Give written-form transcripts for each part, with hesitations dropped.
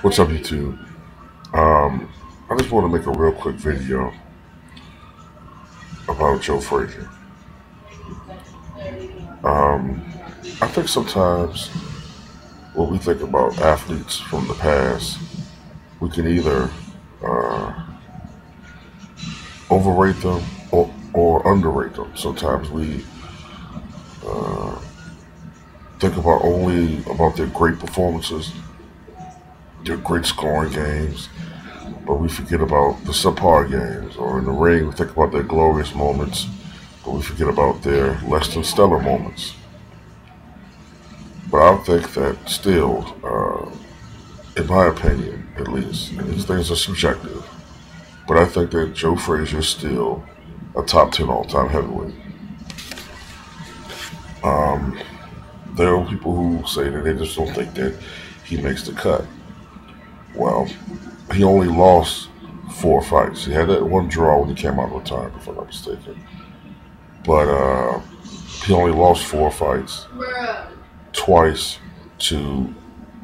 What's up, YouTube? I just want to make a real quick video about Joe Frazier. Um, I think sometimes when we think about athletes from the past, we can either uh, overrate them or underrate them. Sometimes we uh, think about only about their great performances, their great scoring games, but we forget about the subpar games. Or in the ring, we think about their glorious moments, but we forget about their less than stellar moments. But I think that still, in my opinion at least, and these things are subjective, but I think that Joe Frazier is still a top 10 all time heavyweight. Um, there are people who say that they just don't think that he makes the cut. Well, he only lost 4 fights. He had that one draw when he came out of retirement, if I'm not mistaken. But he only lost 4 fights, twice to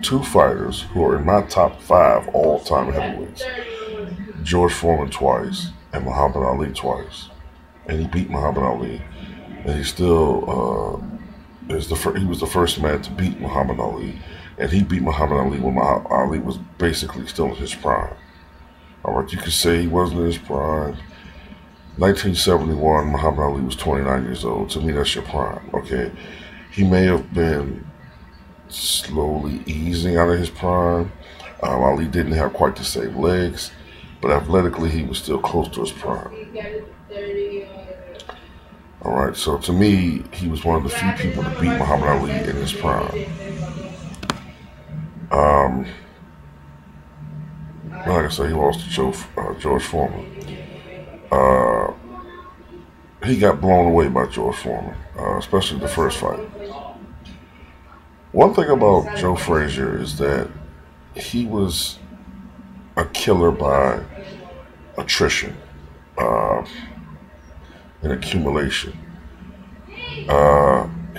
two fighters who are in my top 5 all-time heavyweights. George Foreman twice and Muhammad Ali twice. And he beat Muhammad Ali. And he still he was the first man to beat Muhammad Ali. And he beat Muhammad Ali when Muhammad Ali was basically still in his prime. All right, you could say he wasn't in his prime. 1971, Muhammad Ali was 29 years old. To me, that's your prime. Okay, he may have been slowly easing out of his prime. Ali didn't have quite the same legs, but athletically, he was still close to his prime. All right, so to me, he was one of the few people to beat Muhammad Ali in his prime. Like I said, he lost to George Foreman. He got blown away by George Foreman, especially the first fight. One thing about Joe Frazier is that he was a killer by attrition and accumulation.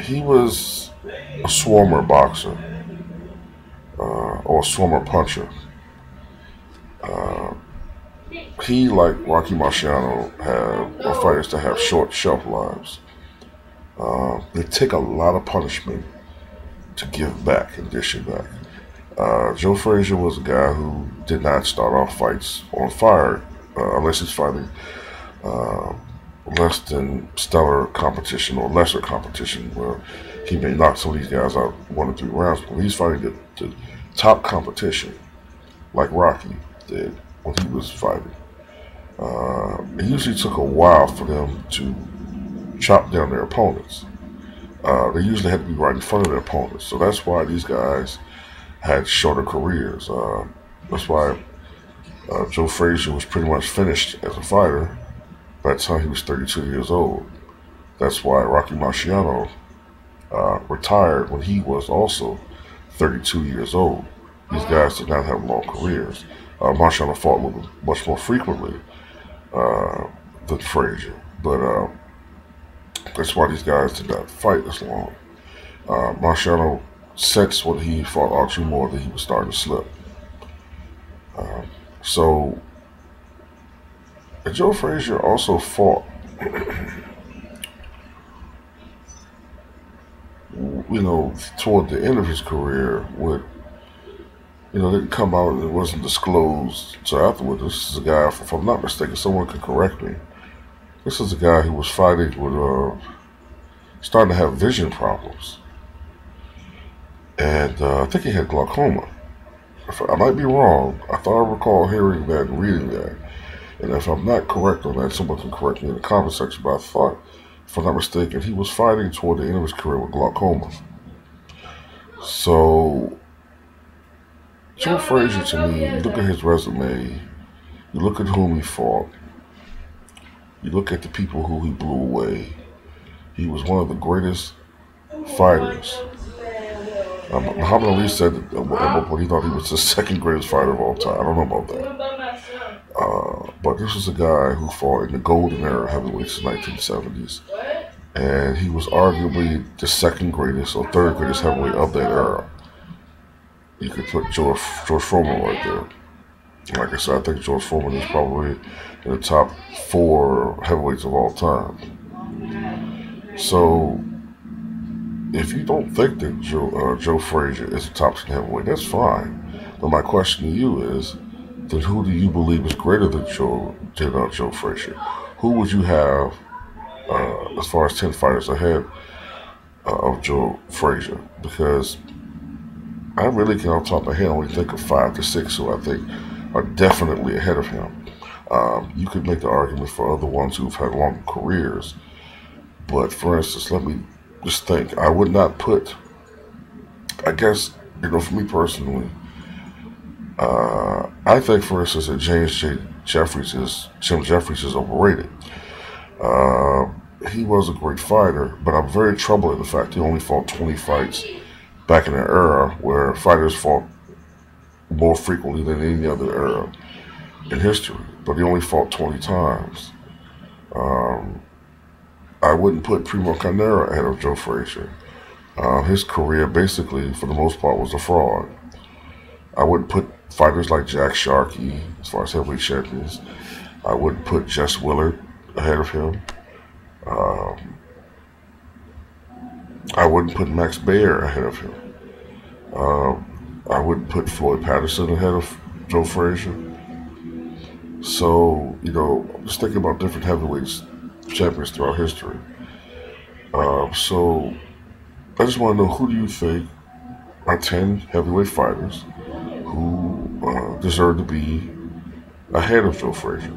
He was a swarmer boxer or a swarmer puncher. He, like Rocky Marciano, are fighters that have short shelf lives. They take a lot of punishment to give back and dish it back. Joe Frazier was a guy who did not start off fights on fire unless he's fighting less than stellar competition or lesser competition where he may knock some of these guys out 1 or 3 rounds. But when he's fighting the top competition, like Rocky did when he was fighting, it usually took a while for them to chop down their opponents. They usually had to be right in front of their opponents. So that's why these guys had shorter careers. That's why Joe Frazier was pretty much finished as a fighter by the time he was 32 years old. That's why Rocky Marciano retired when he was also 32 years old. These guys did not have long careers. Marciano fought with him much more frequently than Frazier, but that's why these guys did not fight as long. Marciano sensed when he fought Archie Moore that he was starting to slip. So Joe Frazier also fought, toward the end of his career with, didn't come out and it wasn't disclosed until afterward. This is a guy, if I'm not mistaken, someone can correct me. This is a guy who was fighting with, starting to have vision problems. And I think he had glaucoma. I might be wrong. I thought I recall hearing that and reading that. And if I'm not correct on that, someone can correct me in the comment section. But I thought, if I'm not mistaken, he was fighting toward the end of his career with glaucoma. So, Joe Frazier, to me, you look at his resume, you look at whom he fought, you look at the people who he blew away. He was one of the greatest fighters. Muhammad Ali said that at one point he thought he was the second greatest fighter of all time. I don't know about that. But this was a guy who fought in the golden era of heavyweights in the 1970s. And he was arguably the second greatest or third greatest heavyweight of that era. you could put George Foreman right there. Like I said, I think George Foreman is probably in the top 4 heavyweights of all time. So if you don't think that Joe Frazier is a top 10 heavyweight, that's fine. But my question to you is, then who do you believe is greater than Joe Frazier? Who would you have as far as 10 fighters ahead of Joe Frazier? Because I really can, off the top of my head, only think of 5 to 6 who I think are definitely ahead of him. You could make the argument for other ones who've had long careers, but for instance, let me just think. I would not put, I guess, for me personally, I think, for instance, that Jim Jeffries is overrated. Uh, he was a great fighter, but I'm very troubled at the fact he only fought 20 fights back in an era where fighters fought more frequently than any other era in history. But he only fought 20 times. Um, I wouldn't put Primo Carnera ahead of Joe Frazier. His career, basically, for the most part, was a fraud. I wouldn't put fighters like Jack Sharkey as far as heavyweight champions. I wouldn't put Jess Willard ahead of him. Um, I wouldn't put Max Baer ahead of him. I wouldn't put Floyd Patterson ahead of Joe Frazier. So, just thinking about different heavyweights champions throughout history. So, I just want to know, who do you think are 10 heavyweight fighters who deserve to be ahead of Joe Frazier?